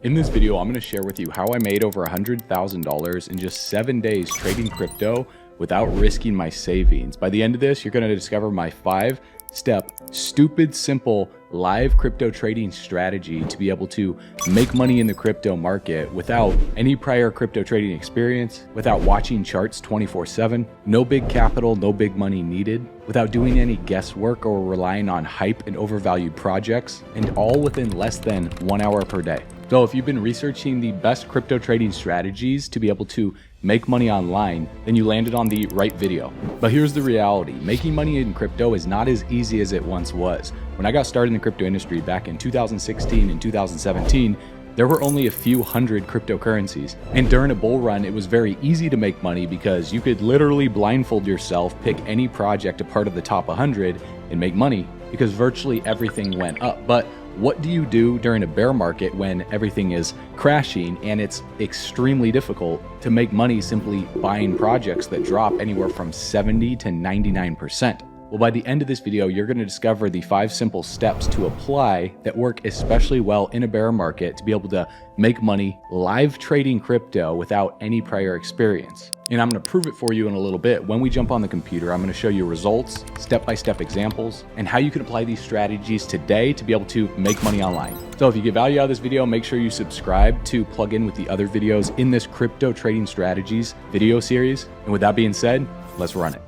In this video, I'm going to share with you how I made over $100,000 in just 7 days trading crypto without risking my savings. By the end of this, you're going to discover my 5-step, stupid, simple, live crypto trading strategy to be able to make money in the crypto market without any prior crypto trading experience, without watching charts 24/7, no big capital, no big money needed, without doing any guesswork or relying on hype and overvalued projects, and all within less than 1 hour per day. So if you've been researching the best crypto trading strategies to be able to make money online, then you landed on the right video. But here's the reality. Making money in crypto is not as easy as it once was. When I got started in the crypto industry back in 2016 and 2017, there were only a few hundred cryptocurrencies. And during a bull run, it was very easy to make money because you could literally blindfold yourself, pick any project a part of the top 100 and make money because virtually everything went up. But what do you do during a bear market when everything is crashing and it's extremely difficult to make money simply buying projects that drop anywhere from 70 to 99%? Well, by the end of this video, you're going to discover the 5 simple steps to apply that work especially well in a bear market to be able to make money live trading crypto without any prior experience. And I'm going to prove it for you in a little bit. When we jump on the computer, I'm going to show you results, step-by-step examples, and how you can apply these strategies today to be able to make money online. So if you get value out of this video, make sure you subscribe to plug in with the other videos in this crypto trading strategies video series. And with that being said, let's run it.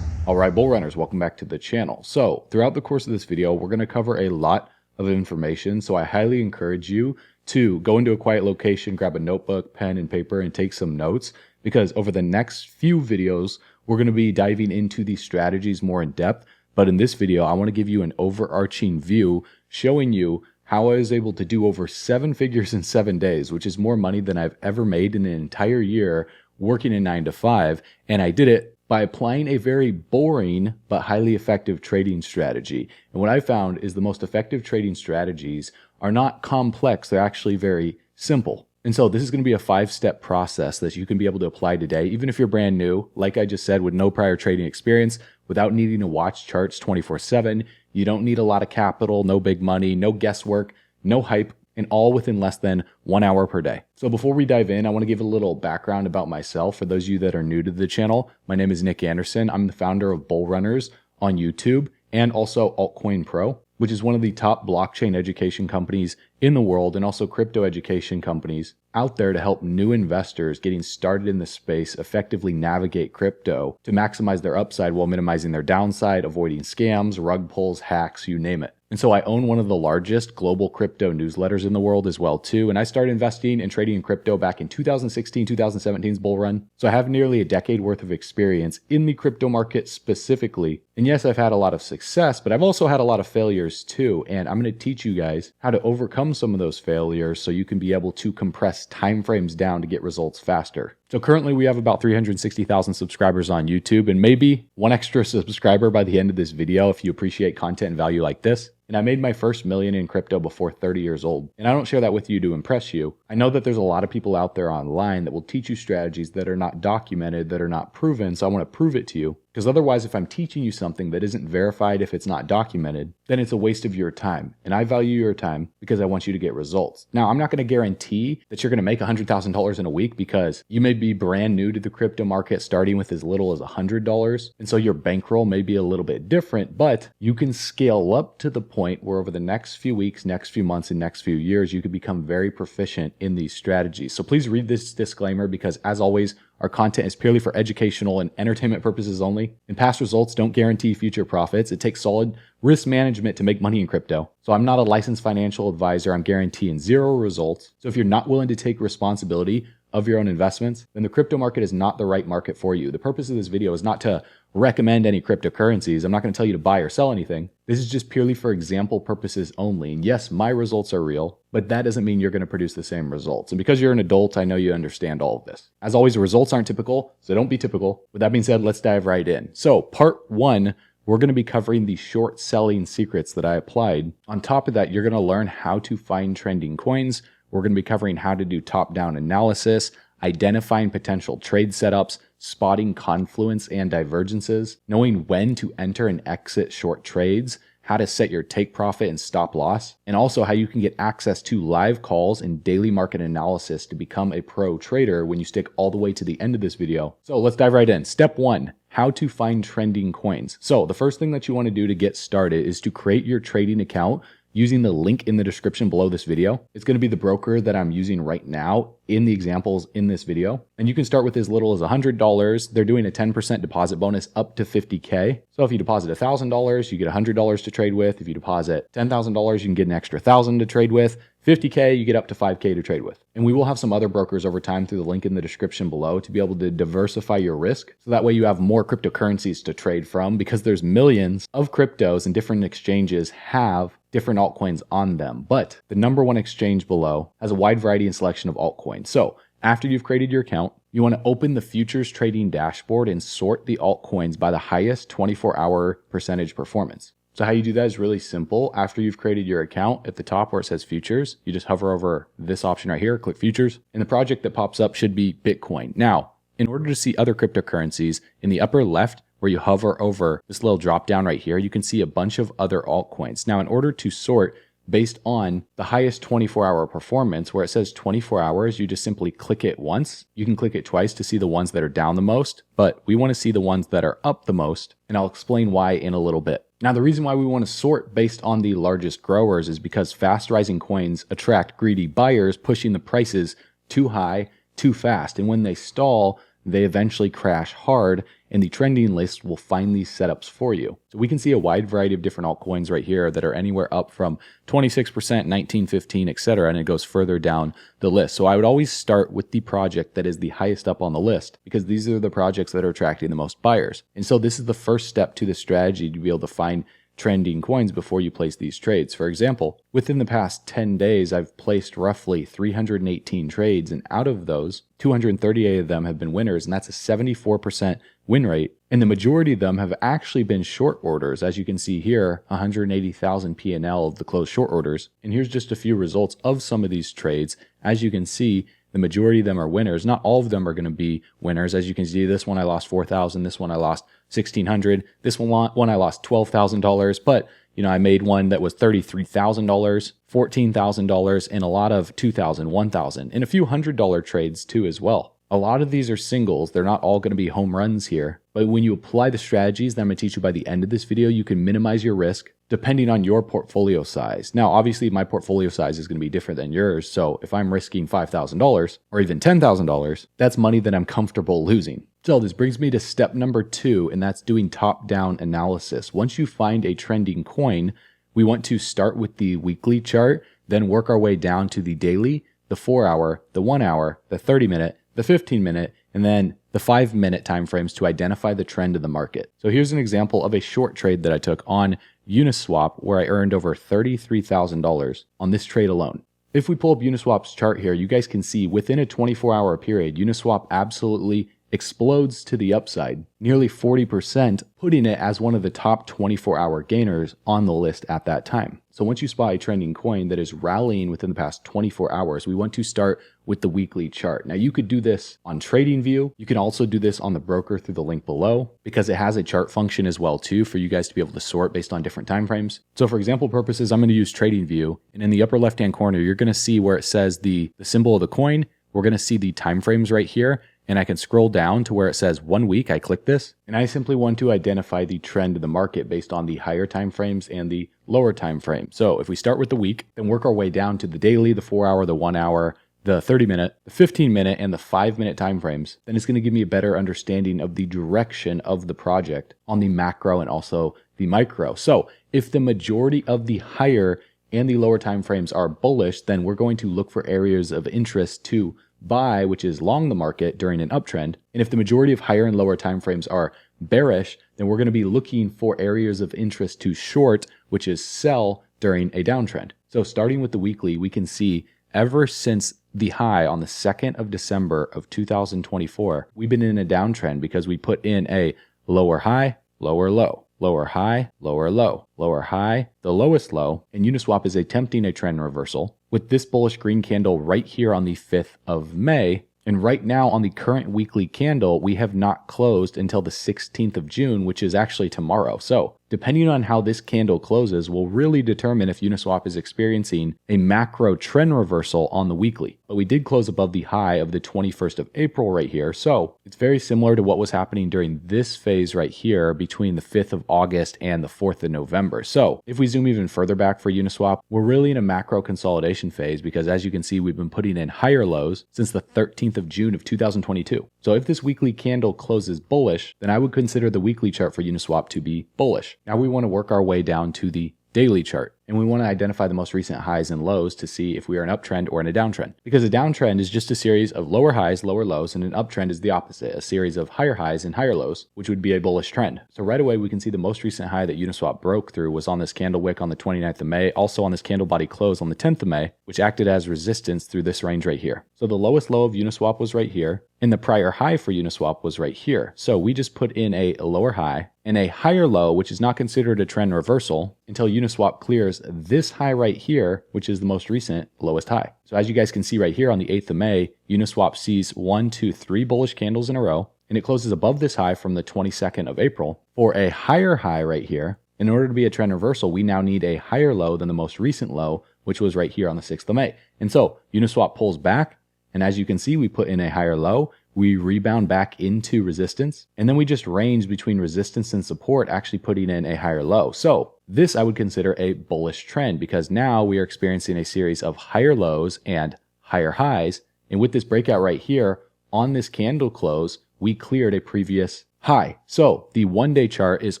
All right, bull runners, welcome back to the channel. So throughout the course of this video, we're going to cover a lot of information. So I highly encourage you to go into a quiet location, grab a notebook, pen, and paper, and take some notes, because over the next few videos, we're going to be diving into these strategies more in depth. But in this video, I want to give you an overarching view showing you how I was able to do over 7 figures in 7 days, which is more money than I've ever made in an entire year working a 9 to 5. And I did it by applying a very boring but highly effective trading strategy. And what I found is the most effective trading strategies are not complex, they're actually very simple. And so this is going to be a 5-step process that you can be able to apply today, even if you're brand new, like I just said, with no prior trading experience, without needing to watch charts 24/7. You don't need a lot of capital, no big money, no guesswork, no hype, and all within less than 1 hour per day. So before we dive in, I want to give a little background about myself. For those of you that are new to the channel, my name is Nick Anderson. I'm the founder of Bull Runners on YouTube and also Altcoin Pro, which is one of the top blockchain education companies in the world, and also crypto education companies out there to help new investors getting started in the space effectively navigate crypto to maximize their upside while minimizing their downside, avoiding scams, rug pulls, hacks, you name it. And so I own one of the largest global crypto newsletters in the world as well too. And I started investing and trading in crypto back in 2016, 2017's bull run. So I have nearly a decade worth of experience in the crypto market specifically. And yes, I've had a lot of success, but I've also had a lot of failures too. And I'm going to teach you guys how to overcome some of those failures so you can be able to compress timeframes down to get results faster. So currently we have about 360,000 subscribers on YouTube, and maybe one extra subscriber by the end of this video if you appreciate content and value like this. And I made my first million in crypto before 30 years old. And I don't share that with you to impress you. I know that there's a lot of people out there online that will teach you strategies that are not documented, that are not proven. So I want to prove it to you. Because otherwise, if I'm teaching you something that isn't verified, if it's not documented, then it's a waste of your time. And I value your time because I want you to get results. Now, I'm not going to guarantee that you're going to make $100,000 in a week, because you may be brand new to the crypto market, starting with as little as $100. And so your bankroll may be a little bit different, but you can scale up to the point where over the next few weeks, next few months, and next few years, you could become very proficient in these strategies. So please read this disclaimer, because as always, our content is purely for educational and entertainment purposes only, and past results don't guarantee future profits. It takes solid risk management to make money in crypto. So I'm not a licensed financial advisor. I'm guaranteeing 0 results. So if you're not willing to take responsibility of your own investments, then the crypto market is not the right market for you. The purpose of this video is not to recommend any cryptocurrencies. I'm not going to tell you to buy or sell anything. This is just purely for example purposes only. And yes, my results are real, but that doesn't mean you're going to produce the same results. And because you're an adult, I know you understand all of this. As always, the results aren't typical, so don't be typical. With that being said, let's dive right in. So part 1, we're going to be covering the short selling secrets that I applied. On top of that, you're going to learn how to find trending coins. We're going to be covering how to do top-down analysis, identifying potential trade setups, spotting confluence and divergences, knowing when to enter and exit short trades, how to set your take profit and stop loss, and also how you can get access to live calls and daily market analysis to become a pro trader when you stick all the way to the end of this video. So let's dive right in. Step 1, how to find trending coins. So the first thing that you want to do to get started is to create your trading account using the link in the description below this video. It's going to be the broker that I'm using right now in the examples in this video. And you can start with as little as $100. They're doing a 10% deposit bonus up to $50K. So if you deposit $1,000, you get $100 to trade with. If you deposit $10,000, you can get an extra $1,000 to trade with. 50K, you get up to 5K to trade with. And we will have some other brokers over time through the link in the description below to be able to diversify your risk. So that way you have more cryptocurrencies to trade from, because there's millions of cryptos and different exchanges have different altcoins on them. But the number one exchange below has a wide variety and selection of altcoins. So after you've created your account, you want to open the futures trading dashboard and sort the altcoins by the highest 24-hour percentage performance. So how you do that is really simple. After you've created your account, at the top where it says futures, you just hover over this option right here, click futures, and the project that pops up should be Bitcoin. Now, in order to see other cryptocurrencies, in the upper left, where you hover over this little drop down right here, you can see a bunch of other altcoins. Now, in order to sort based on the highest 24-hour performance, where it says 24 hours, you just simply click it once. You can click it twice to see the ones that are down the most, but we want to see the ones that are up the most, and I'll explain why in a little bit. Now, the reason why we want to sort based on the largest growers is because fast rising coins attract greedy buyers, pushing the prices too high, too fast. And when they stall, they eventually crash hard, and the trending list will find these setups for you. So we can see a wide variety of different altcoins right here that are anywhere up from 26%, 19, 15, etc. And it goes further down the list. So I would always start with the project that is the highest up on the list, because these are the projects that are attracting the most buyers. And so this is the first step to the strategy to be able to find trending coins before you place these trades. For example, within the past 10 days, I've placed roughly 318 trades, and out of those, 238 of them have been winners, and that's a 74% win rate. And the majority of them have actually been short orders. As you can see here, 180,000 P&L of the closed short orders. And here's just a few results of some of these trades. As you can see, the majority of them are winners. Not all of them are going to be winners. As you can see, this one I lost $4,000. This one I lost $1,600. This one I lost $12,000. But I made one that was $33,000, $14,000, and a lot of $2,000, $1,000, and a few $100 trades too as well. A lot of these are singles. They're not all going to be home runs here. But when you apply the strategies that I'm going to teach you by the end of this video, you can minimize your risk depending on your portfolio size. Now, obviously, my portfolio size is going to be different than yours. So if I'm risking $5,000 or even $10,000, that's money that I'm comfortable losing. So this brings me to step number 2, and that's doing top-down analysis. Once you find a trending coin, we want to start with the weekly chart, then work our way down to the daily, the 4-hour, the 1-hour, the 30-minute, the 15-minute, and then the 5-minute timeframes to identify the trend of the market. So here's an example of a short trade that I took on Uniswap, where I earned over $33,000 on this trade alone. If we pull up Uniswap's chart here, you guys can see within a 24-hour period, Uniswap absolutely explodes to the upside, nearly 40%, putting it as one of the top 24-hour gainers on the list at that time. So once you spot a trending coin that is rallying within the past 24 hours, we want to start with the weekly chart. Now, you could do this on TradingView. You can also do this on the broker through the link below, because it has a chart function as well too for you guys to be able to sort based on different time frames. So for example purposes, I'm going to use TradingView, and in the upper left-hand corner, you're going to see where it says the symbol of the coin. We're going to see the time frames right here. And I can scroll down to where it says 1 week. I click this, and I simply want to identify the trend of the market based on the higher time frames and the lower time frame. So if we start with the week, then work our way down to the daily, the 4-hour, the 1-hour, the 30-minute, the 15-minute, and the 5-minute time frames, then it's going to give me a better understanding of the direction of the project on the macro and also the micro. So if the majority of the higher and the lower time frames are bullish, then we're going to look for areas of interest to buy, which is long the market during an uptrend. And if the majority of higher and lower time frames are bearish, then we're going to be looking for areas of interest to short, which is sell during a downtrend. So starting with the weekly, we can see ever since the high on the 2nd of December of 2024, we've been in a downtrend because we put in a lower high, lower low, lower high, lower low, lower high, the lowest low, and Uniswap is attempting a trend reversal with this bullish green candle right here on the 5th of May. And right now on the current weekly candle, we have not closed until the 16th of June, which is actually tomorrow. So depending on how this candle closes, will really determine if Uniswap is experiencing a macro trend reversal on the weekly. But we did close above the high of the 21st of April right here, so it's very similar to what was happening during this phase right here between the 5th of August and the 4th of November. So if we zoom even further back for Uniswap, we're really in a macro consolidation phase because, as you can see, we've been putting in higher lows since the 13th of June of 2022. So if this weekly candle closes bullish, then I would consider the weekly chart for Uniswap to be bullish. Now we want to work our way down to the daily chart, and we want to identify the most recent highs and lows to see if we are in an uptrend or in a downtrend. Because a downtrend is just a series of lower highs, lower lows, and an uptrend is the opposite, a series of higher highs and higher lows, which would be a bullish trend. So right away we can see the most recent high that Uniswap broke through was on this candle wick on the 29th of May, also on this candle body close on the 10th of May, which acted as resistance through this range right here. So the lowest low of Uniswap was right here, and the prior high for Uniswap was right here. So we just put in a lower high and a higher low, which is not considered a trend reversal until Uniswap clears this high right here, which is the most recent lowest high. So as you guys can see right here on the 8th of May, Uniswap sees 1, 2, 3 bullish candles in a row, and it closes above this high from the 22nd of April for a higher high right here. In order to be a trend reversal, we now need a higher low than the most recent low, which was right here on the 6th of May. And so Uniswap pulls back, and as you can see, we put in a higher low, we rebound back into resistance, and then we just range between resistance and support, actually putting in a higher low. So this I would consider a bullish trend because now we are experiencing a series of higher lows and higher highs. And with this breakout right here on this candle close, we cleared a previous high. So the 1-day chart is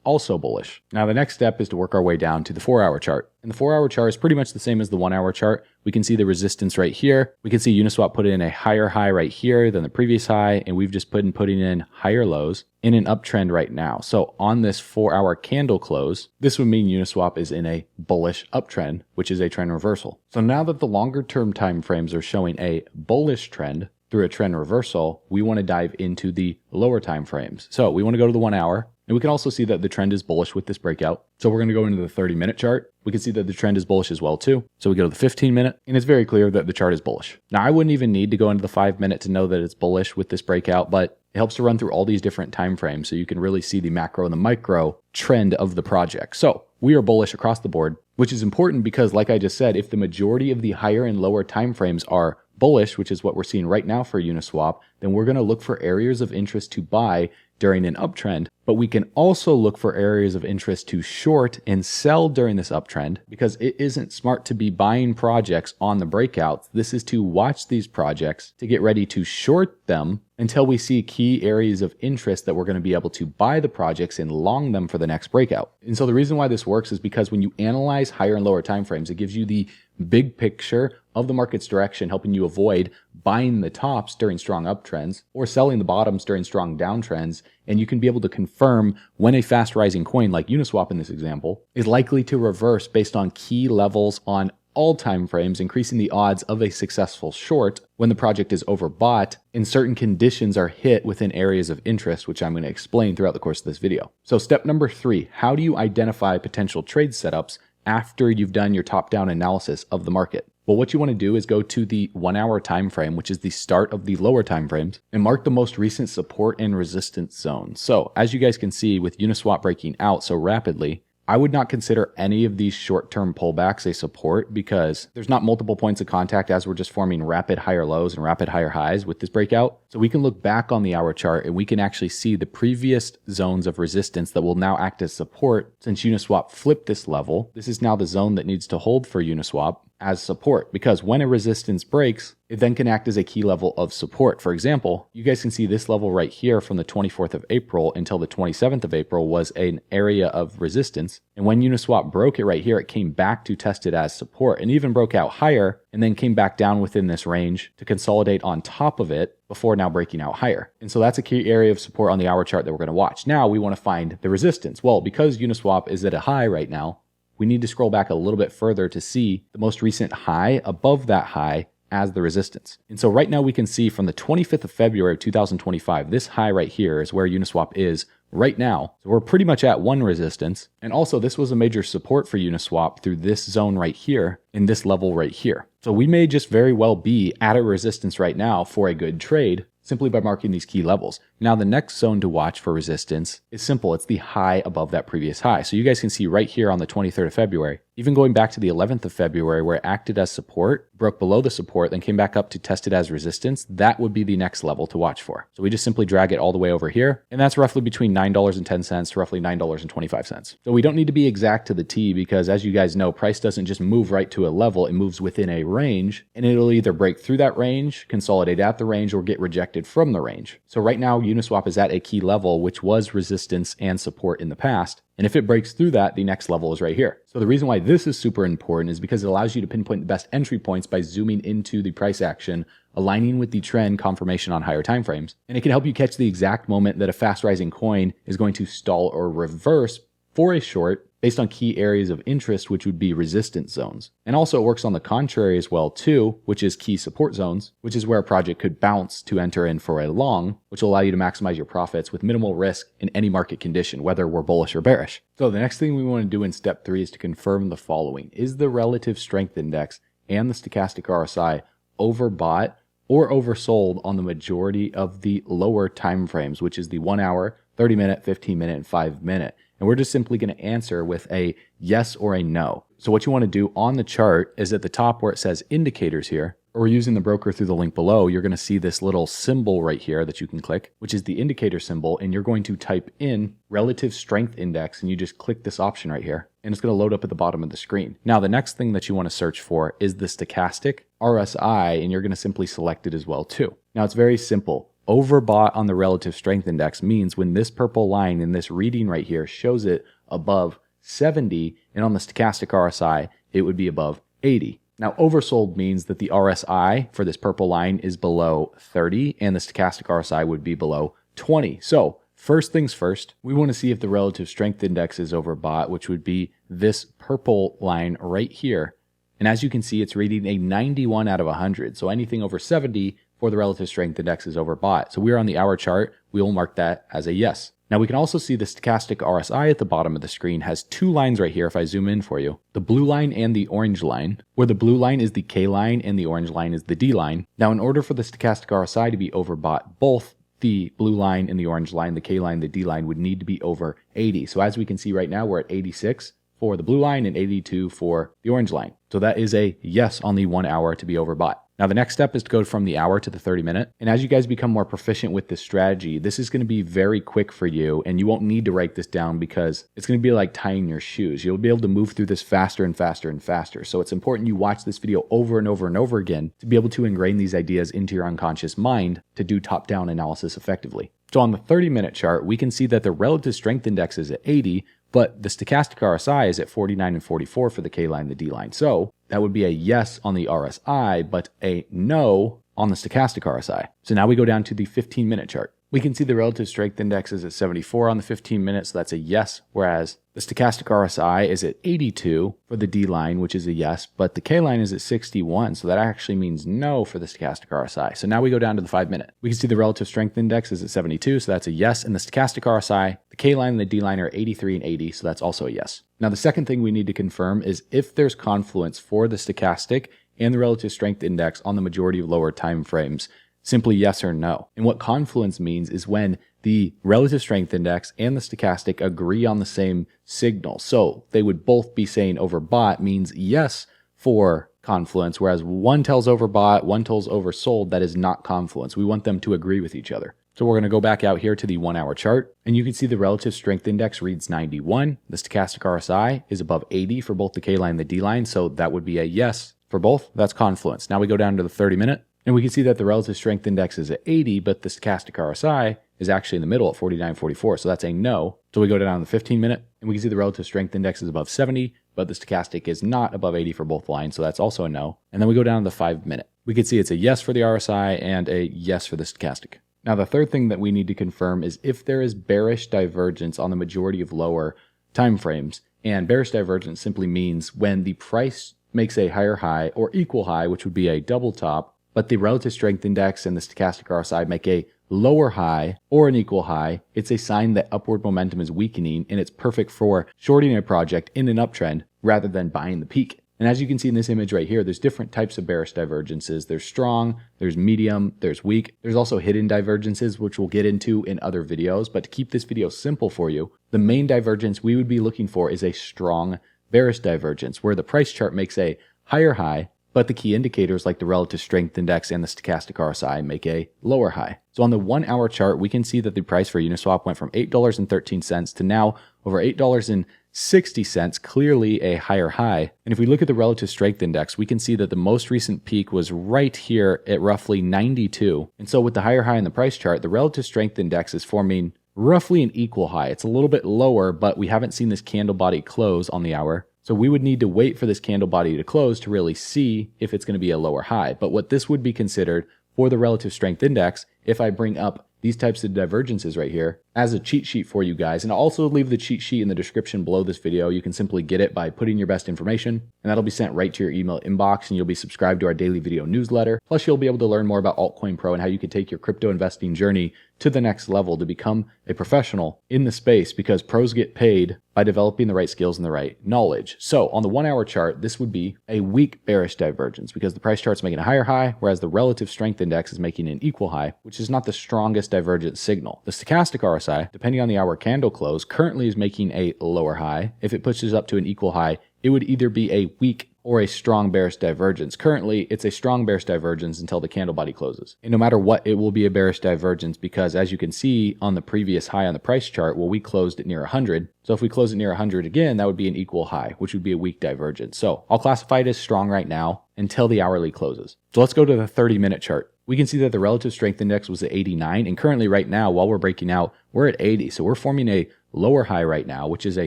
also bullish. Now the next step is to work our way down to the 4-hour chart. And the 4-hour chart is pretty much the same as the 1-hour chart. We can see the resistance right here. We can see Uniswap put in a higher high right here than the previous high, and we've just putting in higher lows in an uptrend right now. So on this 4-hour candle close, this would mean Uniswap is in a bullish uptrend, which is a trend reversal. So now that the longer term time frames are showing a bullish trend through a trend reversal, we want to dive into the lower time frames. So we want to go to the 1 hour, and we can also see that the trend is bullish with this breakout. So we're going to go into the 30-minute chart. We can see that the trend is bullish as well too. So we go to the 15-minute, and it's very clear that the chart is bullish. Now I wouldn't even need to go into the 5-minute to know that it's bullish with this breakout, but it helps to run through all these different time frames so you can really see the macro and the micro trend of the project. So we are bullish across the board, which is important because, like I just said, if the majority of the higher and lower time frames are bullish, which is what we're seeing right now for Uniswap, then we're going to look for areas of interest to buy during an uptrend, but we can also look for areas of interest to short and sell during this uptrend because it isn't smart to be buying projects on the breakouts. This is to watch these projects to get ready to short them until we see key areas of interest that we're going to be able to buy the projects and long them for the next breakout. And so the reason why this works is because when you analyze higher and lower time frames, it gives you the big picture of the market's direction, helping you avoid buying the tops during strong uptrends or selling the bottoms during strong downtrends. And you can be able to confirm when a fast rising coin like Uniswap in this example is likely to reverse based on key levels on all time frames, increasing the odds of a successful short when the project is overbought and certain conditions are hit within areas of interest, which I'm going to explain throughout the course of this video. So step number 3, how do you identify potential trade setups after you've done your top-down analysis of the market? Well, what you want to do is go to the 1 hour time frame, which is the start of the lower time frames, and mark the most recent support and resistance zones. So as you guys can see with Uniswap breaking out so rapidly, I would not consider any of these short-term pullbacks a support because there's not multiple points of contact as we're just forming rapid higher lows and rapid higher highs with this breakout. So we can look back on the hour chart and we can actually see the previous zones of resistance that will now act as support since Uniswap flipped this level. This is now the zone that needs to hold for Uniswap as support because when a resistance breaks, it then can act as a key level of support. For example, you guys can see this level right here from the 24th of April until the 27th of April was an area of resistance. And when Uniswap broke it right here, it came back to test it as support and even broke out higher and then came back down within this range to consolidate on top of it before now breaking out higher. And so that's a key area of support on the hour chart that we're going to watch. Now we want to find the resistance. Well, because Uniswap is at a high right now, we need to scroll back a little bit further to see the most recent high above that high as the resistance. And so right now we can see from the 25th of February of 2025, this high right here is where Uniswap is right now. So we're pretty much at one resistance. And also this was a major support for Uniswap through this zone right here in this level right here. So we may just very well be at a resistance right now for a good trade. simply by marking these key levels. Now the next zone to watch for resistance is simple. It's the high above that previous high. So you guys can see right here on the 23rd of February, even going back to the 11th of February where it acted as support, broke below the support, then came back up to test it as resistance, that would be the next level to watch for. So we just simply drag it all the way over here, and that's roughly between $9.10 to roughly $9.25. So we don't need to be exact to the T because as you guys know, price doesn't just move right to a level, it moves within a range, and it'll either break through that range, consolidate at the range, or get rejected from the range. So right now, Uniswap is at a key level, which was resistance and support in the past. And if it breaks through that, the next level is right here. So the reason why this is super important is because it allows you to pinpoint the best entry points by zooming into the price action, aligning with the trend confirmation on higher time frames. And it can help you catch the exact moment that a fast rising coin is going to stall or reverse for a short based on key areas of interest, which would be resistance zones. And also it works on the contrary as well too, which is key support zones, which is where a project could bounce to enter in for a long, which will allow you to maximize your profits with minimal risk in any market condition, whether we're bullish or bearish. So the next thing we want to do in step 3 is to confirm the following. Is the relative strength index and the stochastic RSI overbought or oversold on the majority of the lower time frames, which is the 1 hour, 30 minute, 15 minute, and 5 minute. And we're just simply going to answer with a yes or a no. So what you want to do on the chart is at the top where it says indicators here, or using the broker through the link below, you're going to see this little symbol right here that you can click, which is the indicator symbol. And you're going to type in relative strength index and you just click this option right here. And it's going to load up at the bottom of the screen. Now, the next thing that you want to search for is the stochastic RSI, and you're going to simply select it as well too. Now, it's very simple. Overbought on the relative strength index means when this purple line in this reading right here shows it above 70, and on the stochastic RSI, it would be above 80. Now, oversold means that the RSI for this purple line is below 30, and the stochastic RSI would be below 20. So, first things first, we want to see if the relative strength index is overbought, which would be this purple line right here. And as you can see, it's reading a 91 out of 100. So anything over 70 for the relative strength index is overbought. So we're on the hour chart. We will mark that as a yes. Now we can also see the stochastic RSI at the bottom of the screen has two lines right here if I zoom in for you. The blue line and the orange line, where the blue line is the K line and the orange line is the D line. Now in order for the stochastic RSI to be overbought, both the blue line and the orange line, the K line, the D line would need to be over 80. So as we can see right now, we're at 86 for the blue line and 82 for the orange line. So that is a yes on the 1 hour to be overbought. Now the next step is to go from the hour to the 30 minute. And as you guys become more proficient with this strategy, this is going to be very quick for you and you won't need to write this down because it's going to be like tying your shoes. You'll be able to move through this faster and faster and faster. So it's important you watch this video over and over and over again to be able to ingrain these ideas into your unconscious mind to do top-down analysis effectively. So on the 30-minute chart, we can see that the relative strength index is at 80, but the stochastic RSI is at 49 and 44 for the K line, the D line. So that would be a yes on the RSI, but a no on the stochastic RSI. So now we go down to the 15-minute chart. We can see the relative strength index is at 74 on the 15 minutes, so that's a yes, whereas the stochastic RSI is at 82 for the D line, which is a yes, but the K line is at 61, so that actually means no for the stochastic RSI. So now we go down to the 5-minute. We can see the relative strength index is at 72, so that's a yes, and the stochastic RSI, the K line and the D line are 83 and 80, so that's also a yes. Now the second thing we need to confirm is if there's confluence for the stochastic and the relative strength index on the majority of lower time frames. Simply yes or no. And what confluence means is when the relative strength index and the stochastic agree on the same signal. So they would both be saying overbought means yes for confluence, whereas one tells overbought, one tells oversold. That is not confluence. We want them to agree with each other. So we're going to go back out here to the 1 hour chart, and you can see the relative strength index reads 91. The stochastic RSI is above 80 for both the K line and the D line. So that would be a yes for both. That's confluence. Now we go down to the 30-minute. And we can see that the relative strength index is at 80, but the stochastic RSI is actually in the middle at 49.44. So that's a no. So we go down to the 15-minute, and we can see the relative strength index is above 70, but the stochastic is not above 80 for both lines. So that's also a no. And then we go down to the 5-minute. We can see it's a yes for the RSI and a yes for the stochastic. Now, the third thing that we need to confirm is if there is bearish divergence on the majority of lower time frames. And bearish divergence simply means when the price makes a higher high or equal high, which would be a double top, but the relative strength index and the stochastic RSI make a lower high or an equal high, it's a sign that upward momentum is weakening and it's perfect for shorting a project in an uptrend rather than buying the peak. And as you can see in this image right here, there's different types of bearish divergences. There's strong, there's medium, there's weak. There's also hidden divergences, which we'll get into in other videos. But to keep this video simple for you, the main divergence we would be looking for is a strong bearish divergence, where the price chart makes a higher high, but the key indicators like the relative strength index and the stochastic RSI make a lower high. So on the 1 hour chart, we can see that the price for Uniswap went from $8.13 to now over $8.60, clearly a higher high. And if we look at the relative strength index, we can see that the most recent peak was right here at roughly 92. And so with the higher high in the price chart, the relative strength index is forming roughly an equal high. It's a little bit lower, but we haven't seen this candle body close on the hour. So we would need to wait for this candle body to close to really see if it's going to be a lower high. But what this would be considered for the relative strength index, if I bring up these types of divergences right here as a cheat sheet for you guys, and I'll also leave the cheat sheet in the description below this video. You can simply get it by putting your best information, and that'll be sent right to your email inbox, and you'll be subscribed to our daily video newsletter. Plus, you'll be able to learn more about Altcoin Pro and how you can take your crypto investing journey to the next level to become a professional in the space, because pros get paid by developing the right skills and the right knowledge. So on the 1 hour chart, this would be a weak bearish divergence because the price chart's making a higher high, whereas the relative strength index is making an equal high, which is not the strongest divergence signal. The stochastic RSI, depending on the hour candle close, currently is making a lower high. If it pushes up to an equal high, it would either be a weak or a strong bearish divergence. Currently, it's a strong bearish divergence until the candle body closes. And no matter what, it will be a bearish divergence because, as you can see on the previous high on the price chart, well, we closed it near 100. So if we close it near 100 again, that would be an equal high, which would be a weak divergence. So I'll classify it as strong right now until the hourly closes. So let's go to the 30-minute chart. We can see that the relative strength index was at 89, and currently right now, while we're breaking out, we're at 80. So we're forming a lower high right now, which is a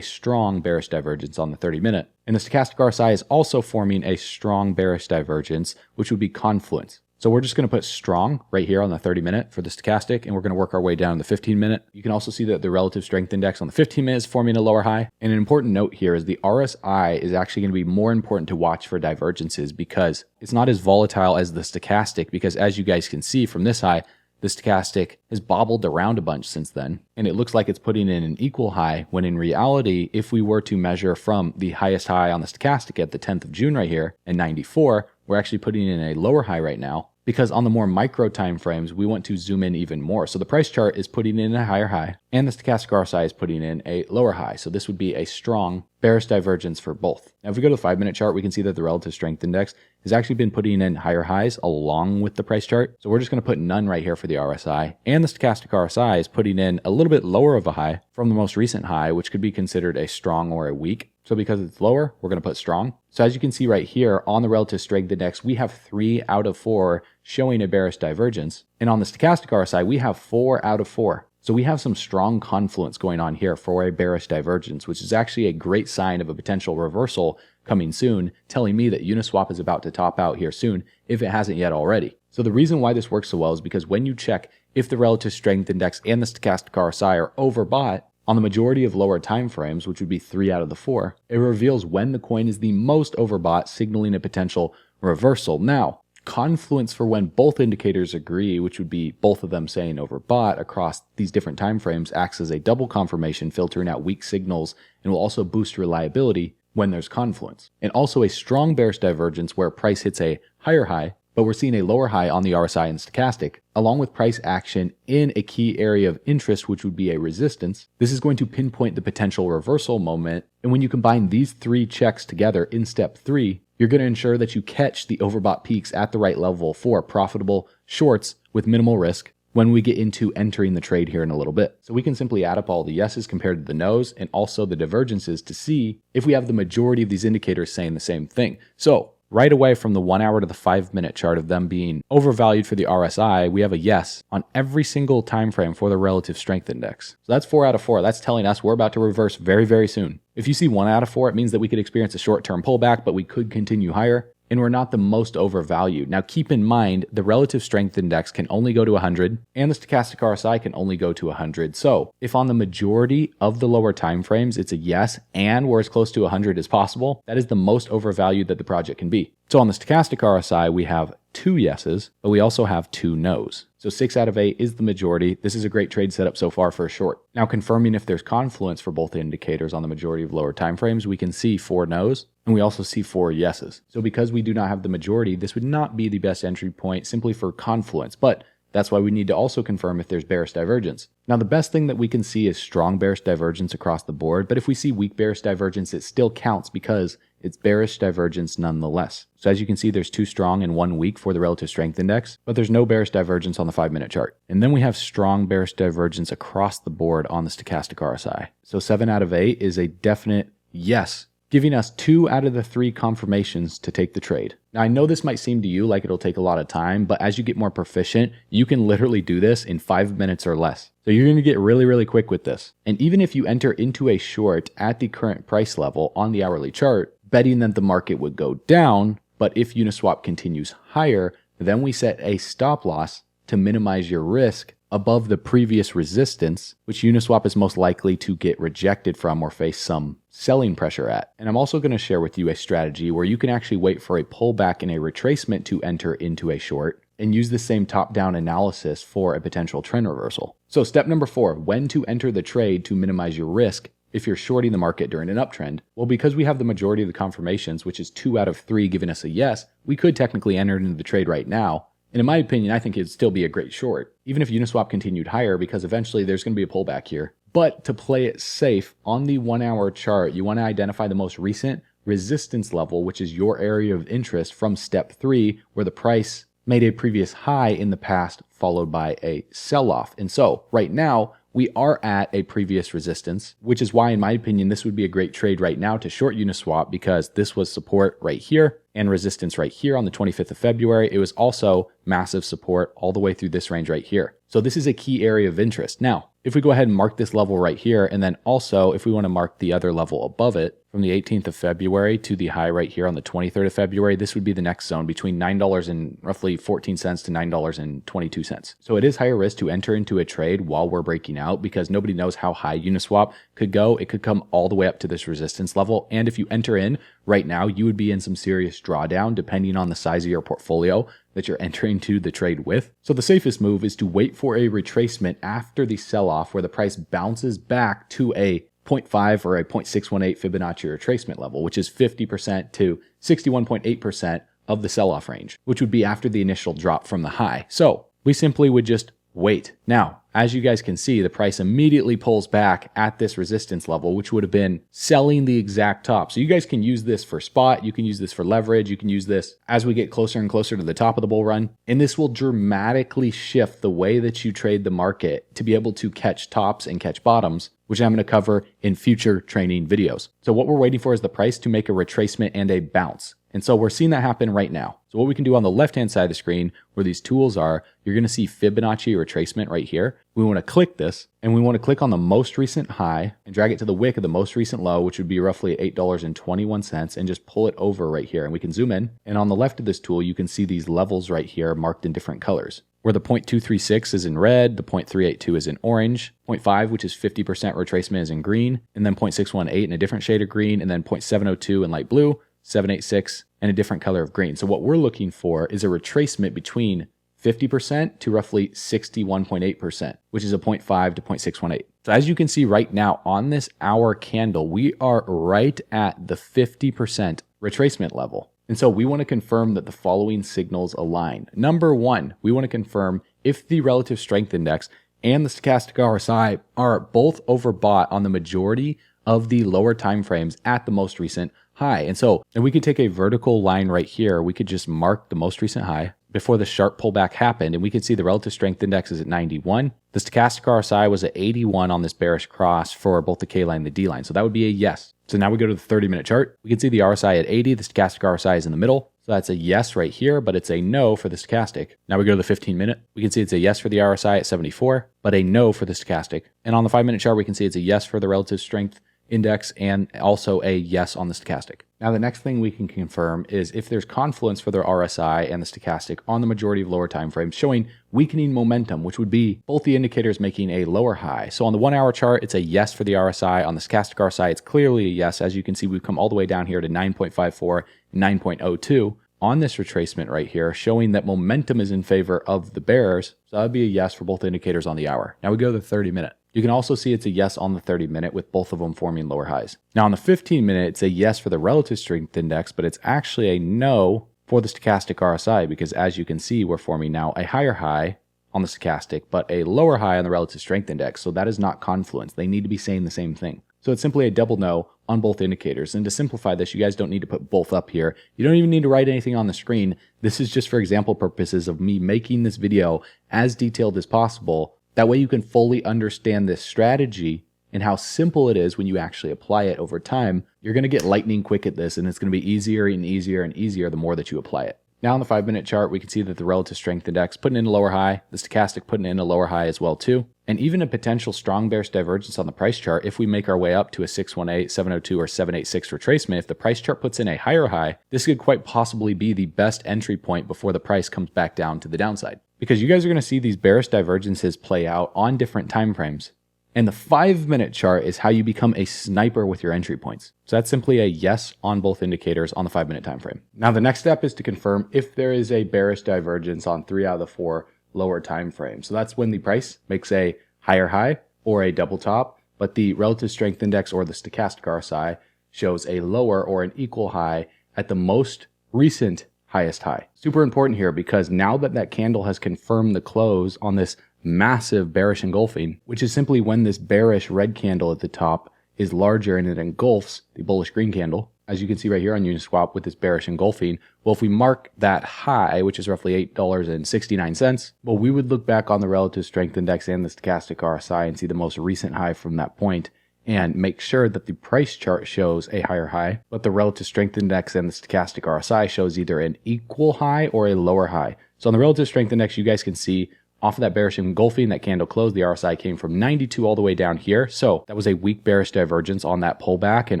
strong bearish divergence on the 30-minute. And the stochastic RSI is also forming a strong bearish divergence, which would be confluence. So we're just going to put strong right here on the 30-minute for the stochastic, and we're going to work our way down to the 15-minute. You can also see that the relative strength index on the 15-minute is forming a lower high. And an important note here is the RSI is actually going to be more important to watch for divergences because it's not as volatile as the stochastic, because as you guys can see from this high, the stochastic has bobbled around a bunch since then, and it looks like it's putting in an equal high, when in reality, if we were to measure from the highest high on the stochastic at the 10th of June right here, and 94, we're actually putting in a lower high right now, because on the more micro time frames, we want to zoom in even more. So the price chart is putting in a higher high, and the stochastic RSI is putting in a lower high. So this would be a strong bearish divergence for both. Now, if we go to the 5-minute chart, we can see that the relative strength index has actually been putting in higher highs along with the price chart. So we're just going to put none right here for the RSI, and the stochastic RSI is putting in a little bit lower of a high from the most recent high, which could be considered a strong or a weak. So because it's lower, we're going to put strong. So as you can see right here on the relative strength index, we have 3 out of 4 showing a bearish divergence. And on the stochastic RSI, we have 4 out of 4. So we have some strong confluence going on here for a bearish divergence, which is actually a great sign of a potential reversal coming soon, telling me that Uniswap is about to top out here soon, if it hasn't yet already. So the reason why this works so well is because when you check if the relative strength index and the stochastic RSI are overbought, on the majority of lower time frames, which would be 3 out of the 4, it reveals when the coin is the most overbought, signaling a potential reversal. Now, confluence for when both indicators agree, which would be both of them saying overbought across these different time frames, acts as a double confirmation, filtering out weak signals, and will also boost reliability when there's confluence. And also a strong bearish divergence where price hits a higher high, but we're seeing a lower high on the RSI and stochastic, along with price action in a key area of interest, which would be a resistance. This is going to pinpoint the potential reversal moment. And when you combine these 3 checks together in step 3, you're going to ensure that you catch the overbought peaks at the right level for profitable shorts with minimal risk when we get into entering the trade here in a little bit. So we can simply add up all the yeses compared to the nos and also the divergences to see if we have the majority of these indicators saying the same thing. So right away from the 1 hour to the 5-minute chart of them being overvalued for the RSI, we have a yes on every single time frame for the relative strength index. So that's 4 out of 4. That's telling us we're about to reverse very, very soon. If you see 1 out of 4, it means that we could experience a short-term pullback, but we could continue higher, and we're not the most overvalued. Now keep in mind, the relative strength index can only go to 100, and the stochastic RSI can only go to 100. So if on the majority of the lower time frames it's a yes, and we're as close to 100 as possible, that is the most overvalued that the project can be. So on the stochastic RSI, we have 2 yeses, but we also have 2 nos. So 6 out of 8 is the majority. This is a great trade setup so far for a short. Now, confirming if there's confluence for both indicators on the majority of lower time frames, we can see 4 nos and we also see 4 yeses. So because we do not have the majority, this would not be the best entry point simply for confluence, but that's why we need to also confirm if there's bearish divergence. Now, the best thing that we can see is strong bearish divergence across the board, but if we see weak bearish divergence, it still counts because it's bearish divergence nonetheless. So as you can see, there's 2 strong and 1 weak for the relative strength index, but there's no bearish divergence on the 5-minute chart. And then we have strong bearish divergence across the board on the stochastic RSI. So 7 out of 8 is a definite yes, giving us 2 out of the 3 confirmations to take the trade. Now, I know this might seem to you like it'll take a lot of time, but as you get more proficient, you can literally do this in 5 minutes or less. So you're going to get really, really quick with this. And even if you enter into a short at the current price level on the hourly chart, betting that the market would go down, but if Uniswap continues higher, then we set a stop loss to minimize your risk above the previous resistance, which Uniswap is most likely to get rejected from or face some selling pressure at. And I'm also going to share with you a strategy where you can actually wait for a pullback and a retracement to enter into a short and use the same top-down analysis for a potential trend reversal. So step number 4, when to enter the trade to minimize your risk if you're shorting the market during an uptrend. Well, because we have the majority of the confirmations, which is 2 out of 3 giving us a yes, we could technically enter into the trade right now. And in my opinion, I think it'd still be a great short, even if Uniswap continued higher, because eventually there's going to be a pullback here. But to play it safe on the 1-hour chart, you want to identify the most recent resistance level, which is your area of interest from step 3, where the price made a previous high in the past, followed by a sell-off. And so right now, we are at a previous resistance, which is why, in my opinion, this would be a great trade right now to short Uniswap, because this was support right here and resistance right here on the 25th of February. It was also massive support all the way through this range right here. So this is a key area of interest. Now, if we go ahead and mark this level right here, and then also if we want to mark the other level above it from the 18th of February to the high right here on the 23rd of February, this would be the next zone between $9 and roughly 14 cents to $9.22. So it is higher risk to enter into a trade while we're breaking out, because nobody knows how high Uniswap could go. It could come all the way up to this resistance level. And if you enter in right now, you would be in some serious drawdown depending on the size of your portfolio that you're entering to the trade with. So the safest move is to wait for a retracement after the sell-off where the price bounces back to a 0.5 or a 0.618 Fibonacci retracement level, which is 50% to 61.8% of the sell-off range, which would be after the initial drop from the high. So we simply would just wait. Now, as you guys can see, the price immediately pulls back at this resistance level, which would have been selling the exact top. So you guys can use this for spot, you can use this for leverage, you can use this as we get closer and closer to the top of the bull run. And this will dramatically shift the way that you trade the market to be able to catch tops and catch bottoms, which I'm going to cover in future training videos. So what we're waiting for is the price to make a retracement and a bounce. And so we're seeing that happen right now. So what we can do on the left-hand side of the screen where these tools are, you're going to see Fibonacci retracement right here. We want to click this, and we want to click on the most recent high and drag it to the wick of the most recent low, which would be roughly $8.21, and just pull it over right here. And we can zoom in. And on the left of this tool, you can see these levels right here marked in different colors, where the 0.236 is in red, the 0.382 is in orange, 0.5, which is 50% retracement, is in green, and then 0.618 in a different shade of green, and then 0.702 in light blue, 786 and a different color of green. So what we're looking for is a retracement between 50% to roughly 61.8%, which is a 0.5 to 0.618. So as you can see right now on this hour candle, we are right at the 50% retracement level. And so we want to confirm that the following signals align. Number 1, we want to confirm if the relative strength index and the stochastic RSI are both overbought on the majority of the lower time frames at the most recent high. And so if we could take a vertical line right here, we could just mark the most recent high before the sharp pullback happened, and we could see the relative strength index is at 91. The stochastic RSI was at 81 on this bearish cross for both the K line and the D line. So that would be a yes. So now we go to the 30-minute chart. We can see the RSI at 80. The stochastic RSI is in the middle. So that's a yes right here, but it's a no for the stochastic. Now we go to the 15-minute. We can see it's a yes for the RSI at 74, but a no for the stochastic. And on the 5-minute chart, we can see it's a yes for the relative strength index and also a yes on the stochastic. Now the next thing we can confirm is if there's confluence for the RSI and the stochastic on the majority of lower time frames showing weakening momentum, which would be both the indicators making a lower high. So on the 1-hour chart, it's a yes for the RSI. On the stochastic RSI, it's clearly a yes. As you can see, we've come all the way down here to 9.54, 9.02. on this retracement right here, showing that momentum is in favor of the bears. So that would be a yes for both indicators on the hour. Now we go to the 30-minute. You can also see it's a yes on the 30-minute with both of them forming lower highs. Now on the 15-minute, it's a yes for the relative strength index, but it's actually a no for the stochastic RSI because as you can see, we're forming now a higher high on the stochastic, but a lower high on the relative strength index. So that is not confluence. They need to be saying the same thing. So it's simply a double no on both indicators. And to simplify this, you guys don't need to put both up here. You don't even need to write anything on the screen. This is just for example purposes of me making this video as detailed as possible. That way you can fully understand this strategy and how simple it is when you actually apply it over time. You're going to get lightning quick at this, and it's going to be easier and easier and easier the more that you apply it. Now on the 5-minute chart, we can see that the relative strength index putting in a lower high, the stochastic putting in a lower high as well too. And even a potential strong bearish divergence on the price chart, if we make our way up to a 618, 702, or 786 retracement, if the price chart puts in a higher high, this could quite possibly be the best entry point before the price comes back down to the downside. Because you guys are going to see these bearish divergences play out on different time frames. And the 5-minute chart is how you become a sniper with your entry points. So that's simply a yes on both indicators on the 5-minute time frame. Now the next step is to confirm if there is a bearish divergence on 3 out of the 4 lower time frames. So that's when the price makes a higher high or a double top, but the relative strength index or the stochastic RSI shows a lower or an equal high at the most recent highest high. Super important here because now that that candle has confirmed the close on this massive bearish engulfing, which is simply when this bearish red candle at the top is larger and it engulfs the bullish green candle, as you can see right here on Uniswap with this bearish engulfing. Well, if we mark that high, which is roughly $8.69, well, we would look back on the relative strength index and the stochastic RSI and see the most recent high from that point and make sure that the price chart shows a higher high, but the relative strength index and the stochastic RSI shows either an equal high or a lower high. So on the relative strength index, you guys can see off of that bearish engulfing, that candle closed, the RSI came from 92 all the way down here. So that was a weak bearish divergence on that pullback. And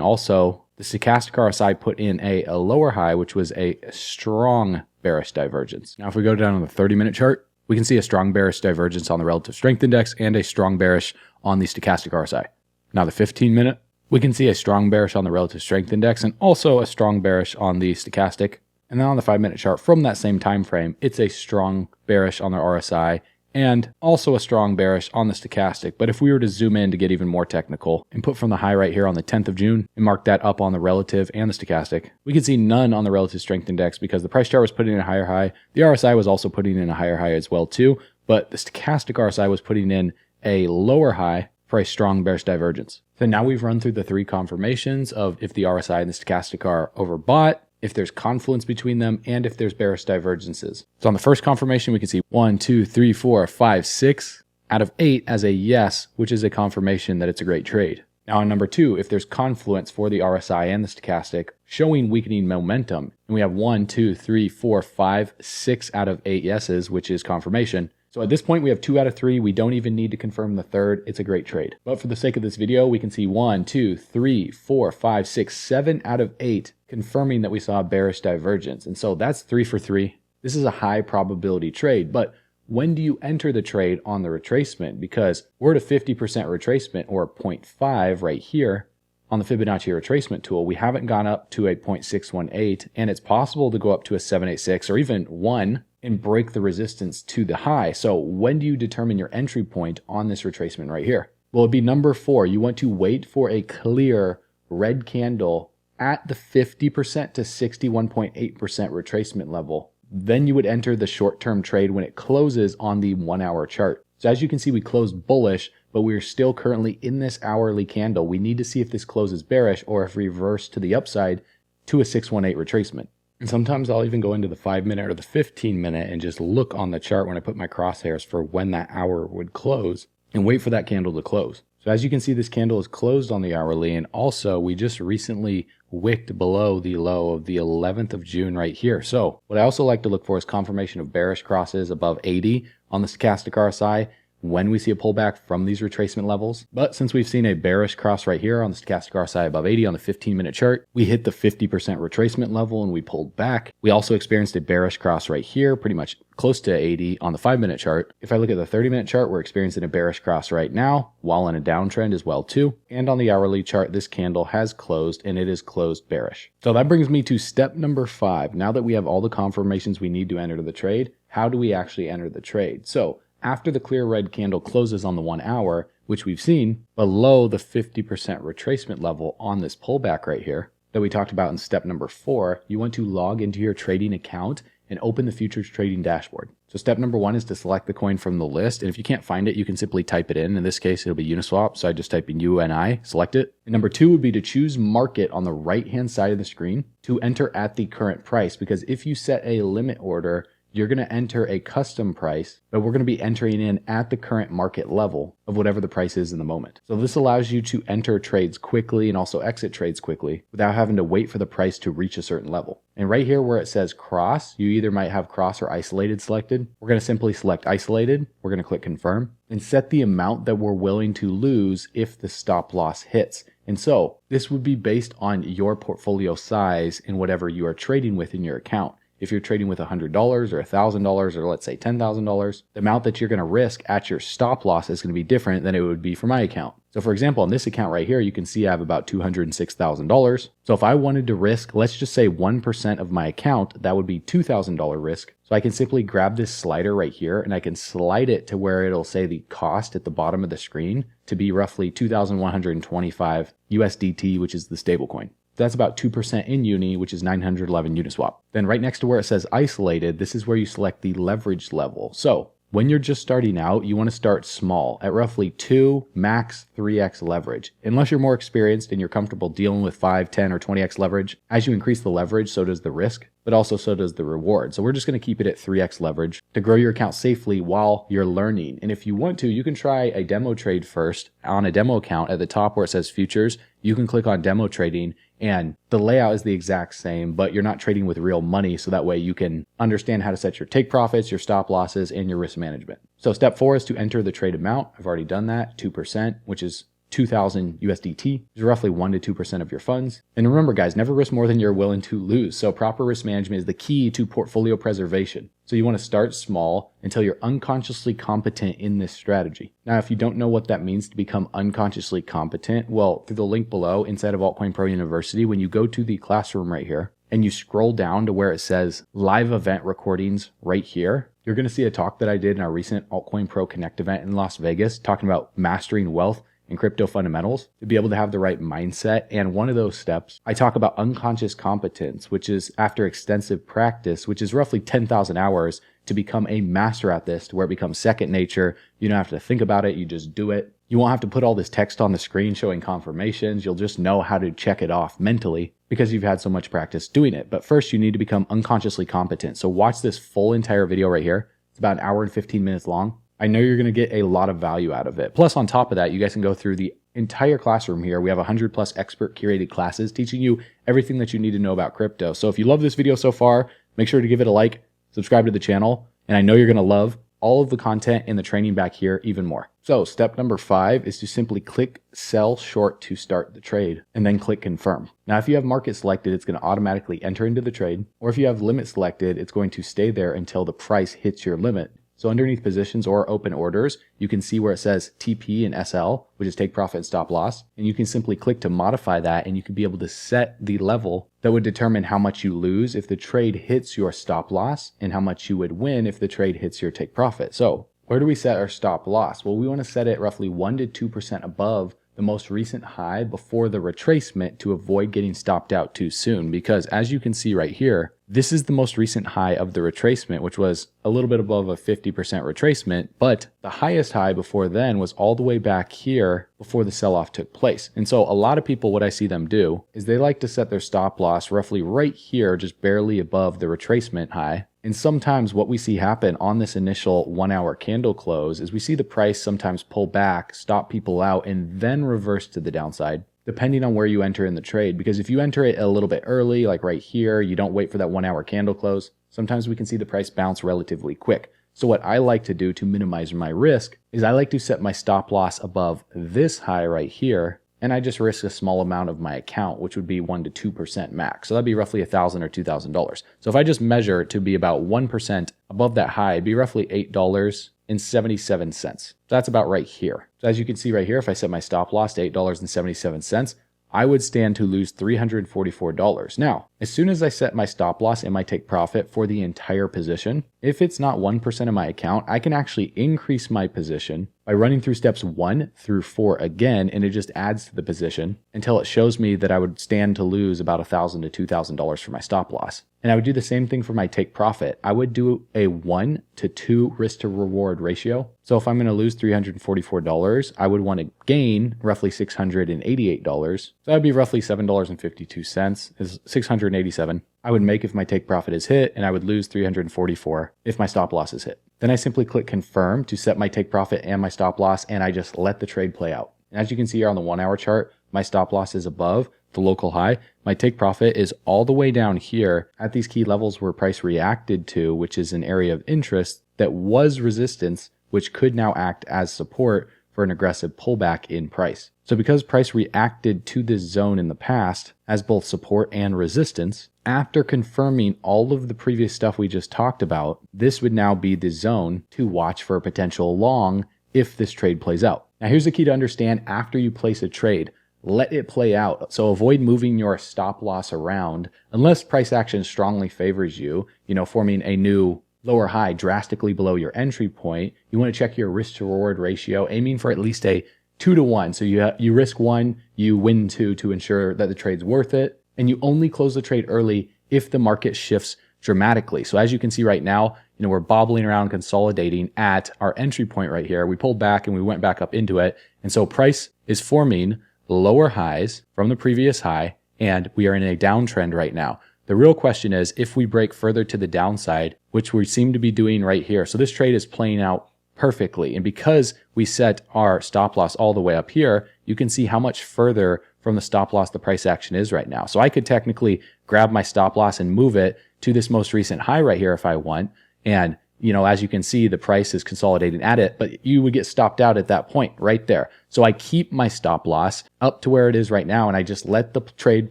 also the stochastic RSI put in a lower high, which was a strong bearish divergence. Now, if we go down on the 30-minute chart, we can see a strong bearish divergence on the relative strength index and a strong bearish on the stochastic RSI. Now the 15-minute, we can see a strong bearish on the relative strength index and also a strong bearish on the stochastic. And then on the 5-minute chart from that same time frame, it's a strong bearish on the RSI and also a strong bearish on the stochastic. But if we were to zoom in to get even more technical and put from the high right here on the 10th of June and mark that up on the relative and the stochastic, we can see none on the relative strength index because the price chart was putting in a higher high. The RSI was also putting in a higher high as well too, but the stochastic RSI was putting in a lower high for a strong bearish divergence. So now we've run through the 3 confirmations of if the RSI and the stochastic are overbought, if there's confluence between them, and if there's bearish divergences. So on the first confirmation, we can see 1, 2, 3, 4, 5, 6 out of 8 as a yes, which is a confirmation that it's a great trade. Now on number 2, if there's confluence for the RSI and the stochastic showing weakening momentum, and we have 1, 2, 3, 4, 5, 6 out of 8 yeses, which is confirmation. So at this point, we have 2 out of 3. We don't even need to confirm the third. It's a great trade. But for the sake of this video, we can see 1, 2, 3, 4, 5, 6, 7 out of 8 confirming that we saw a bearish divergence. And so that's 3 for 3. This is a high probability trade. But when do you enter the trade on the retracement? Because we're at a 50% retracement or 0.5 right here on the Fibonacci retracement tool. We haven't gone up to a 0.618, and it's possible to go up to a 786 or even 1 and break the resistance to the high. So when do you determine your entry point on this retracement right here? Well, it'd be number 4. You want to wait for a clear red candle at the 50% to 61.8% retracement level. Then you would enter the short-term trade when it closes on the 1-hour chart. So as you can see, we closed bullish, but we're still currently in this hourly candle. We need to see if this closes bearish or if reversed to the upside to a 618 retracement. And sometimes I'll even go into the 5-minute or the 15-minute and just look on the chart when I put my crosshairs for when that hour would close and wait for that candle to close. So as you can see, this candle is closed on the hourly, and also we just recently wicked below the low of the 11th of June right here. So what I also like to look for is confirmation of bearish crosses above 80 on the stochastic RSI. when we see a pullback from these retracement levels. But since we've seen a bearish cross right here on the stochastic RSI above 80 on the 15-minute chart, we hit the 50% retracement level and we pulled back. We also experienced a bearish cross right here, pretty much close to 80 on the 5-minute chart. If I look at the 30-minute chart, we're experiencing a bearish cross right now, while in a downtrend as well too. And on the hourly chart, this candle has closed and it is closed bearish. So that brings me to step number 5. Now that we have all the confirmations we need to enter the trade, how do we actually enter the trade? So after the clear red candle closes on the 1 hour, which we've seen below the 50% retracement level on this pullback right here that we talked about in step number 4, you want to log into your trading account and open the futures trading dashboard. So step number 1 is to select the coin from the list. And if you can't find it, you can simply type it in. In this case, it'll be Uniswap. So I just type in UNI, select it. And number 2 would be to choose market on the right-hand side of the screen to enter at the current price. Because if you set a limit order, you're going to enter a custom price, but we're going to be entering in at the current market level of whatever the price is in the moment. So this allows you to enter trades quickly and also exit trades quickly without having to wait for the price to reach a certain level. And right here where it says cross, you either might have cross or isolated selected. We're going to simply select isolated. We're going to click confirm and set the amount that we're willing to lose if the stop loss hits. And so this would be based on your portfolio size and whatever you are trading with in your account. If you're trading with $100 or $1,000 or let's say $10,000, the amount that you're going to risk at your stop loss is going to be different than it would be for my account. So for example, on this account right here, you can see I have about $206,000. So if I wanted to risk, let's just say 1% of my account, that would be $2,000 risk. So I can simply grab this slider right here and I can slide it to where it'll say the cost at the bottom of the screen to be roughly 2,125 USDT, which is the stablecoin. That's about 2% in Uni, which is 911 Uniswap. Then right next to where it says isolated, this is where you select the leverage level. So when you're just starting out, you want to start small at roughly 2, max 3x leverage. Unless you're more experienced and you're comfortable dealing with 5, 10, or 20x leverage, as you increase the leverage, so does the risk, but also so does the reward. So we're just going to keep it at 3x leverage to grow your account safely while you're learning. And if you want to, you can try a demo trade first on a demo account at the top where it says futures. You can click on demo trading and the layout is the exact same, but you're not trading with real money. So that way you can understand how to set your take profits, your stop losses, and your risk management. So step 4 is to enter the trade amount. I've already done that, 2%, which is 2,000 USDT, is roughly 1 to 2% of your funds. And remember guys, never risk more than you're willing to lose. So proper risk management is the key to portfolio preservation. So you want to start small until you're unconsciously competent in this strategy. Now, if you don't know what that means to become unconsciously competent, well, through the link below inside of Altcoin Pro University, when you go to the classroom right here and you scroll down to where it says live event recordings right here, you're going to see a talk that I did in our recent Altcoin Pro Connect event in Las Vegas, talking about mastering wealth and crypto fundamentals to be able to have the right mindset. And one of those steps, I talk about unconscious competence, which is after extensive practice, which is roughly 10,000 hours to become a master at this, to where it becomes second nature. You don't have to think about it. You just do it. You won't have to put all this text on the screen showing confirmations. You'll just know how to check it off mentally because you've had so much practice doing it. But first you need to become unconsciously competent. So watch this full entire video right here. It's about 1 hour and 15 minutes long. I know you're going to get a lot of value out of it. Plus, on top of that, you guys can go through the entire classroom here. We have 100+ expert curated classes teaching you everything that you need to know about crypto. So if you love this video so far, make sure to give it a like, subscribe to the channel, and I know you're going to love all of the content and the training back here even more. So step number 5 is to simply click sell short to start the trade and then click confirm. Now, if you have market selected, it's going to automatically enter into the trade, or if you have limit selected, it's going to stay there until the price hits your limit. So underneath positions or open orders, you can see where it says TP and SL, which is take profit and stop loss. And you can simply click to modify that, and you can be able to set the level that would determine how much you lose if the trade hits your stop loss and how much you would win if the trade hits your take profit. So where do we set our stop loss? Well, we want to set it roughly 1 to 2% above the most recent high before the retracement to avoid getting stopped out too soon. Because as you can see right here, this is the most recent high of the retracement, which was a little bit above a 50% retracement, but the highest high before then was all the way back here before the sell-off took place. And so a lot of people, what I see them do is they like to set their stop loss roughly right here, just barely above the retracement high. And sometimes what we see happen on this initial 1 hour candle close is we see the price sometimes pull back, stop people out, and then reverse to the downside, depending on where you enter in the trade. Because if you enter it a little bit early, like right here, you don't wait for that 1 hour candle close, sometimes we can see the price bounce relatively quick. So what I like to do to minimize my risk is I like to set my stop loss above this high right here, and I just risk a small amount of my account, which would be 1 to 2% max. So that'd be roughly $1,000 or $2,000. So if I just measure it to be about 1% above that high, it'd be roughly $8.77. So that's about right here. So as you can see right here, if I set my stop loss to $8.77, I would stand to lose $344. Now, as soon as I set my stop loss and my take profit for the entire position, if it's not 1% of my account, I can actually increase my position by running through steps 1 through 4 again, and it just adds to the position until it shows me that I would stand to lose about $1,000 to $2,000 for my stop loss. And I would do the same thing for my take profit. I would do a 1 to 2 risk to reward ratio. So if I'm going to lose $344, I would want to gain roughly $688. So that would be roughly $7.52, is $687. I would make if my take profit is hit, and I would lose $344 if my stop loss is hit. Then I simply click confirm to set my take profit and my stop loss, and I just let the trade play out. And as you can see here on the 1 hour chart, my stop loss is above the local high. My take profit is all the way down here at these key levels where price reacted to, which is an area of interest that was resistance, which could now act as support for an aggressive pullback in price. So because price reacted to this zone in the past as both support and resistance, after confirming all of the previous stuff we just talked about, this would now be the zone to watch for a potential long if this trade plays out. Now here's the key to understand: after you place a trade, let it play out. So avoid moving your stop loss around unless price action strongly favors you, forming a new lower high drastically below your entry point. You want to check your risk to reward ratio, aiming for at least a 2 to 1. So you risk 1, you win 2 to ensure that the trade's worth it. And you only close the trade early if the market shifts dramatically. So as you can see right now, we're bobbling around, consolidating at our entry point right here. We pulled back and we went back up into it. And so price is forming lower highs from the previous high, and we are in a downtrend right now. The real question is if we break further to the downside, which we seem to be doing right here. So this trade is playing out perfectly. And because we set our stop loss all the way up here, you can see how much further from the stop loss the price action is right now. So I could technically grab my stop loss and move it to this most recent high right here if I want. And, as you can see, the price is consolidating at it, but you would get stopped out at that point right there. So I keep my stop loss up to where it is right now, and I just let the trade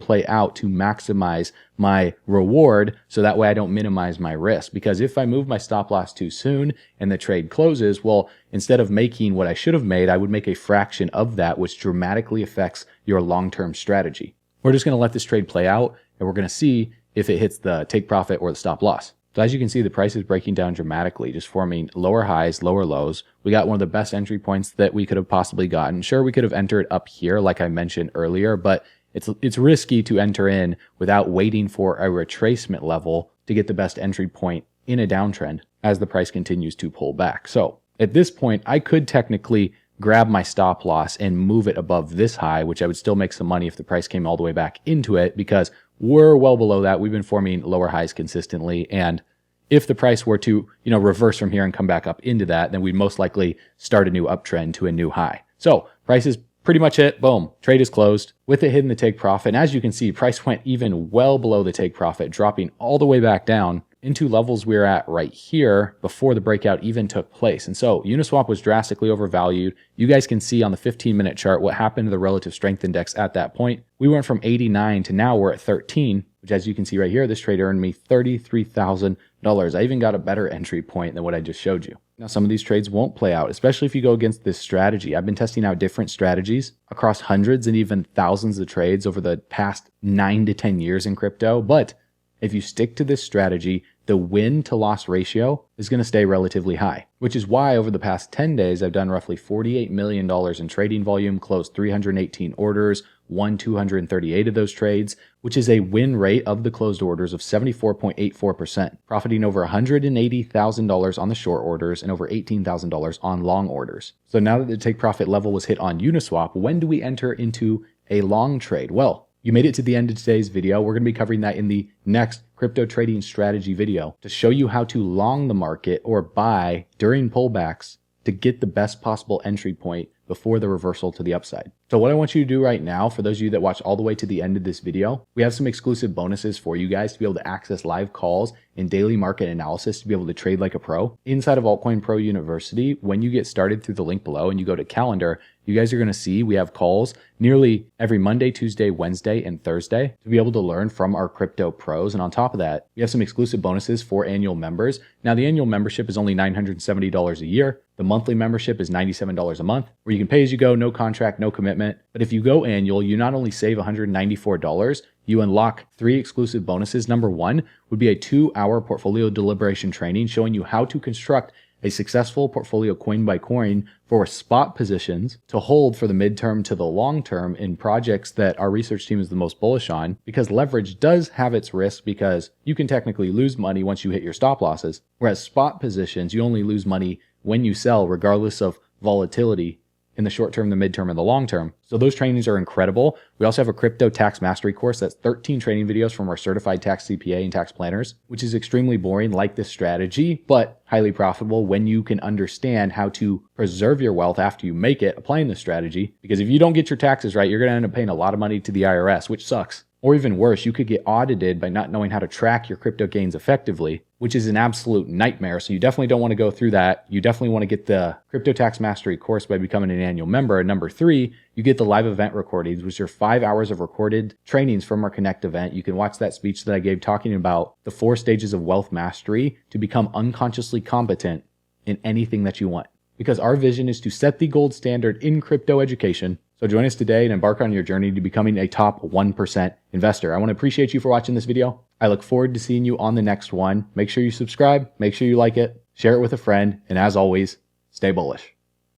play out to maximize my reward, so that way I don't minimize my risk. Because if I move my stop loss too soon and the trade closes, well, instead of making what I should have made, I would make a fraction of that, which dramatically affects your long-term strategy. We're just going to let this trade play out, and we're going to see if it hits the take profit or the stop loss. So as you can see, the price is breaking down dramatically, just forming lower highs, lower lows. We got one of the best entry points that we could have possibly gotten. Sure, we could have entered up here, like I mentioned earlier, but it's risky to enter in without waiting for a retracement level to get the best entry point in a downtrend as the price continues to pull back. So at this point, I could technically grab my stop loss and move it above this high, which I would still make some money if the price came all the way back into it, because we're well below that. We've been forming lower highs consistently. And if the price were to, reverse from here and come back up into that, then we'd most likely start a new uptrend to a new high. So price is pretty much it. Boom. Trade is closed with it hitting the take profit. And as you can see, price went even well below the take profit, dropping all the way back down into levels we're at right here before the breakout even took place. And so Uniswap was drastically overvalued. You guys can see on the 15-minute chart what happened to the relative strength index at that point. We went from 89 to now we're at 13, which as you can see right here, this trade earned me $33,000. I even got a better entry point than what I just showed you. Now, some of these trades won't play out, especially if you go against this strategy. I've been testing out different strategies across hundreds and even thousands of trades over the past 9 to 10 years in crypto. But if you stick to this strategy, the win to loss ratio is going to stay relatively high, which is why over the past 10 days, I've done roughly $48 million in trading volume, closed 318 orders, won 238 of those trades, which is a win rate of the closed orders of 74.84%, profiting over $180,000 on the short orders and over $18,000 on long orders. So now that the take profit level was hit on Uniswap, when do we enter into a long trade? Well, you made it to the end of today's video. We're going to be covering that in the next crypto trading strategy video to show you how to long the market or buy during pullbacks to get the best possible entry point before the reversal to the upside. So what I want you to do right now, for those of you that watch all the way to the end of this video, we have some exclusive bonuses for you guys to be able to access live calls and daily market analysis to be able to trade like a pro. Inside of Altcoin Pro University, when you get started through the link below and you go to calendar, you guys are going to see we have calls nearly every Monday, Tuesday, Wednesday, and Thursday to be able to learn from our crypto pros. And on top of that, we have some exclusive bonuses for annual members. Now, the annual membership is only $970 a year. The monthly membership is $97 a month, where you can pay as you go, no contract, no commitment. But if you go annual, you not only save $194, you unlock 3 exclusive bonuses. Number 1 would be a 2-hour portfolio deliberation training showing you how to construct a successful portfolio coin by coin for spot positions to hold for the midterm to the long term in projects that our research team is the most bullish on, because leverage does have its risk because you can technically lose money once you hit your stop losses, whereas spot positions, you only lose money when you sell regardless of volatility in the short term, the midterm, and the long term. So those trainings are incredible. We also have a crypto tax mastery course that's 13 training videos from our certified tax CPA and tax planners, which is extremely boring like this strategy, but highly profitable when you can understand how to preserve your wealth after you make it applying this strategy. Because if you don't get your taxes right, you're going to end up paying a lot of money to the IRS, which sucks. Or even worse, you could get audited by not knowing how to track your crypto gains effectively, which is an absolute nightmare. So you definitely don't want to go through that. You definitely want to get the Crypto Tax Mastery course by becoming an annual member. And number 3, you get the live event recordings, which are 5 hours of recorded trainings from our Connect event. You can watch that speech that I gave talking about the 4 stages of wealth mastery to become unconsciously competent in anything that you want. Because our vision is to set the gold standard in crypto education. So join us today and embark on your journey to becoming a top 1% investor. I want to appreciate you for watching this video. I look forward to seeing you on the next one. Make sure you subscribe, make sure you like it, share it with a friend, and as always, stay bullish.